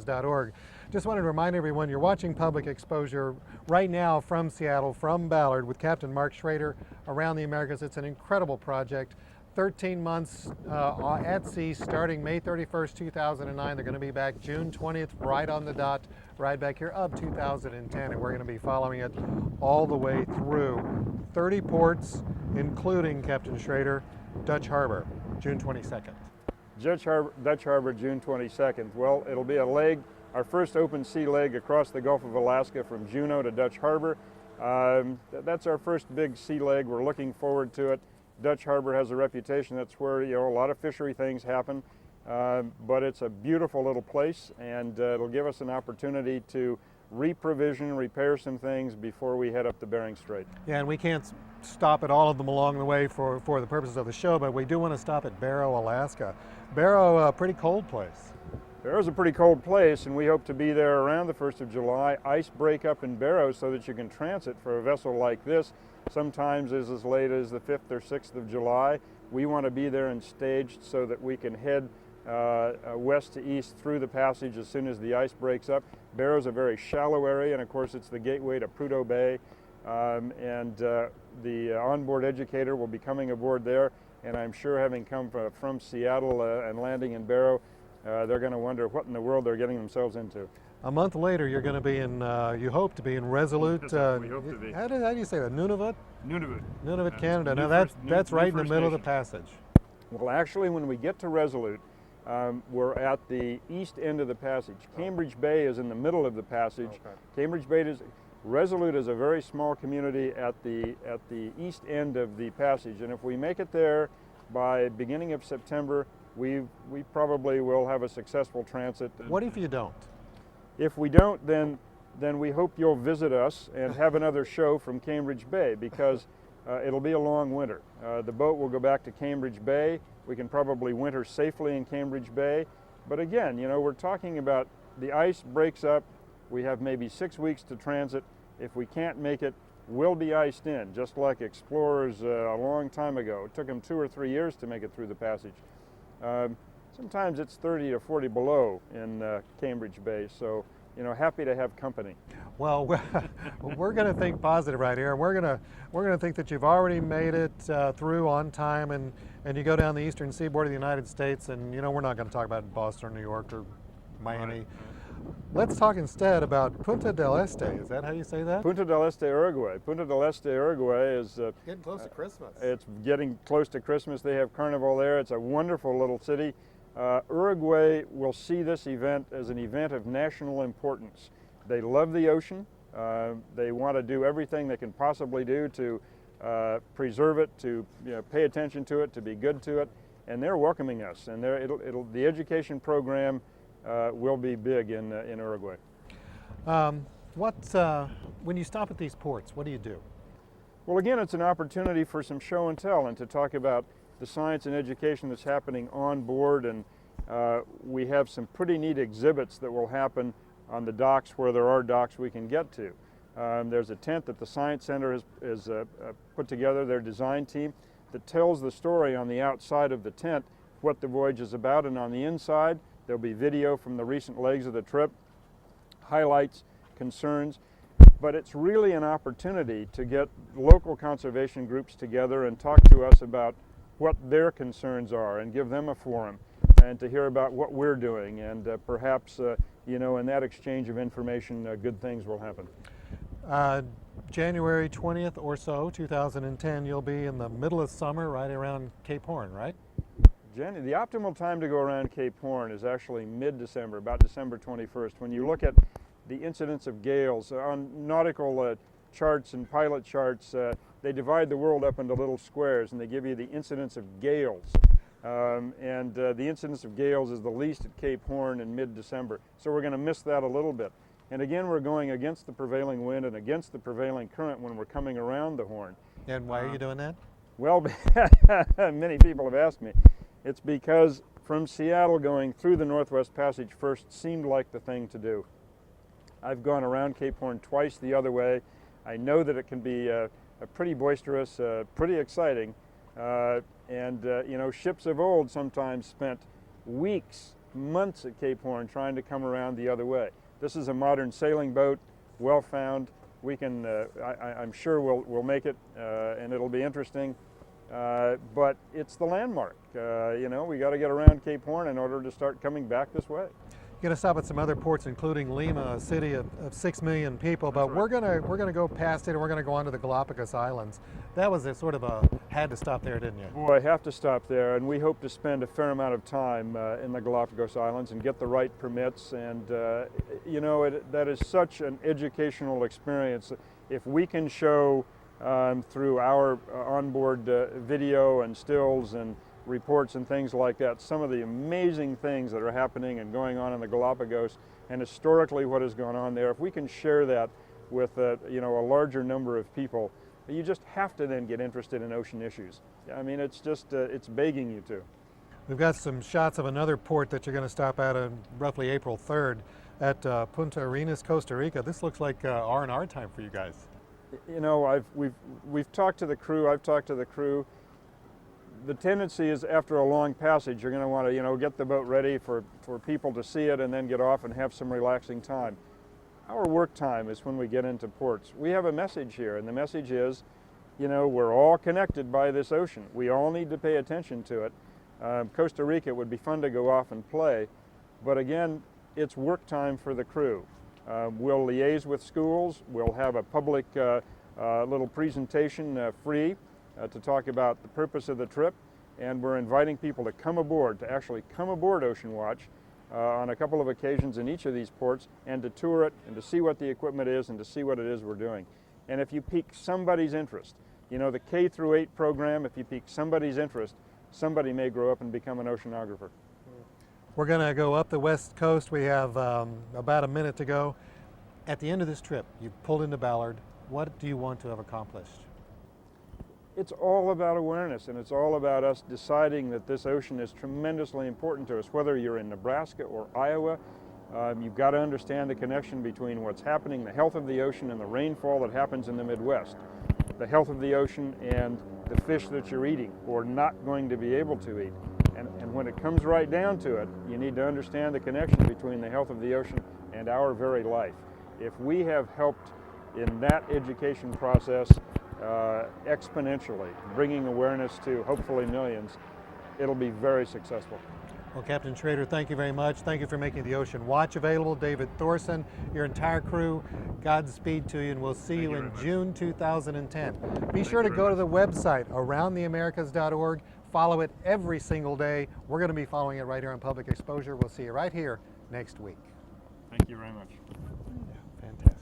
.org. Just wanted to remind everyone you're watching Public Exposure right now from Seattle, from Ballard, with Captain Mark Schrader, Around the Americas. It's an incredible project. 13 months at sea starting May 31st, 2009. They're going to be back June 20th, right on the dot, right back here of 2010. And we're going to be following it all the way through 30 ports, including, Captain Schrader, Dutch Harbor, June 22nd. Dutch Harbor, June 22nd. Well, it'll be a leg, our first open sea leg across the Gulf of Alaska from Juneau to Dutch Harbor. That's our first big sea leg. We're looking forward to it. Dutch Harbor has a reputation. That's where, a lot of fishery things happen. But it's a beautiful little place, and it'll give us an opportunity to reprovision, repair some things before we head up the Bering Strait. Yeah, and we can't stop at all of them along the way for the purposes of the show, but we do want to stop at Barrow, Alaska. Barrow, a pretty cold place. Barrow's a pretty cold place, and we hope to be there around the 1st of July. Ice break up in Barrow so that you can transit for a vessel like this. Sometimes is as late as the 5th or 6th of July. We want to be there and staged so that we can head west to east through the passage as soon as the ice breaks up. Barrow's a very shallow area, and of course it's the gateway to Prudhoe Bay. The onboard educator will be coming aboard there, and I'm sure, having come from Seattle and landing in Barrow, they're going to wonder what in the world they're getting themselves into. A month later, you're going to be in, you hope to be in Resolute. We hope to be. How do you say that? Nunavut? Nunavut, Canada. Now that's right in the middle of the passage. Well, actually, when we get to Resolute, we're at the east end of the passage. Cambridge Bay is in the middle of the passage. Okay. Resolute is a very small community at the east end of the passage, and if we make it there by beginning of September, we probably will have a successful transit. What if you don't? If we don't, then we hope you'll visit us and have another show from Cambridge Bay, because it'll be a long winter. The boat will go back to Cambridge Bay. We can probably winter safely in Cambridge Bay. But again, we're talking about the ice breaks up. We have maybe 6 weeks to transit. If we can't make it, we'll be iced in, just like explorers a long time ago. It took them 2 or 3 years to make it through the passage. Sometimes it's 30 or 40 below in Cambridge Bay, so happy to have company. Well, we're going to think positive right here. We're going to think that you've already made it through on time, and you go down the eastern seaboard of the United States, and we're not going to talk about Boston or New York or Miami. Right. Let's talk instead about Punta del Este. Is that how you say that? Punta del Este, Uruguay. Punta del Este, Uruguay is getting close to Christmas. It's getting close to Christmas. They have Carnival there. It's a wonderful little city. Uruguay will see this event as an event of national importance. They love the ocean. They want to do everything they can possibly do to preserve it, to pay attention to it, to be good to it, and they're welcoming us. And the education program will be big in Uruguay. When you stop at these ports, what do you do? Well, again, it's an opportunity for some show and tell, and to talk about the science and education that's happening on board, and we have some pretty neat exhibits that will happen on the docks where there are docks we can get to. There's a tent that the Science Center has put together, their design team, that tells the story on the outside of the tent, what the voyage is about, and on the inside there'll be video from the recent legs of the trip, highlights, concerns, but it's really an opportunity to get local conservation groups together and talk to us about what their concerns are and give them a forum, and to hear about what we're doing, and perhaps in that exchange of information, good things will happen. January 20th or so, 2010, you'll be in the middle of summer right around Cape Horn, right? The optimal time to go around Cape Horn is actually mid-December, about December 21st. When you look at the incidence of gales on nautical charts and pilot charts, they divide the world up into little squares, and they give you the incidence of gales. The incidence of gales is the least at Cape Horn in mid-December. So we're going to miss that a little bit. And again, we're going against the prevailing wind and against the prevailing current when we're coming around the Horn. And why are you doing that? Well, many people have asked me. It's because from Seattle going through the Northwest Passage first seemed like the thing to do. I've gone around Cape Horn twice the other way. I know that it can be pretty boisterous, pretty exciting, and ships of old sometimes spent weeks months at Cape Horn trying to come around the other way. This is a modern sailing boat, well found. We can, I'm sure we'll make it, and it'll be interesting. But it's the landmark. You know, we got to get around Cape Horn in order to start coming back this way. You're going to stop at some other ports, including Lima, a city of 6 million people. But That's right. we're gonna go past it, and we're going to go on to the Galapagos Islands. That was a sort of a had to stop there, didn't you? Boy, I have to stop there, and we hope to spend a fair amount of time in the Galapagos Islands and get the right permits. And you know, that is such an educational experience. If we can show through our onboard video and stills and reports and things like that, some of the amazing things that are happening and going on in the Galapagos, and historically what has gone on there. If we can share that with you know, a larger number of people, you just have to then get interested in ocean issues. I mean, it's just it's begging you to. We've got some shots of another port that you're going to stop at on roughly April 3rd at Punta Arenas, Costa Rica. This looks like R&R time for you guys. You know, we've talked to the crew. I've talked to the crew. The tendency is after a long passage, you're going to want to, you know, get the boat ready for people to see it and then get off and have some relaxing time. Our work time is when we get into ports. We have a message here, and the message is, you know, we're all connected by this ocean. We all need to pay attention to it. Costa Rica would be fun to go off and play, but again, it's work time for the crew. We'll liaise with schools. We'll have a public little presentation free to talk about the purpose of the trip, and we're inviting people to come aboard, to actually come aboard Ocean Watch on a couple of occasions in each of these ports, and to tour it and to see what the equipment is and to see what it is we're doing. And if you pique somebody's interest, you know, the K through 8 program, if you pique somebody's interest, somebody may grow up and become an oceanographer. We're going to go up the west coast. We have about a minute to go. At the end of this trip, you've pulled into Ballard. What do you want to have accomplished? It's all about awareness, and it's all about us deciding that this ocean is tremendously important to us. Whether you're in Nebraska or Iowa, you've got to understand the connection between what's happening, the health of the ocean, and the rainfall that happens in the Midwest. The health of the ocean and the fish that you're eating or not going to be able to eat. And when it comes right down to it, you need to understand the connection between the health of the ocean and our very life. If we have helped in that education process exponentially, bringing awareness to hopefully millions, it'll be very successful. Well, Captain Schrader, thank you very much. Thank you for making the Ocean Watch available. David Thorson, your entire crew, Godspeed to you, and we'll see you in June 2010. Be sure to go to the website, aroundtheamericas.org. Follow it every single day. We're going to be following it right here on Public Exposure. We'll see you right here next week. Thank you very much. Fantastic.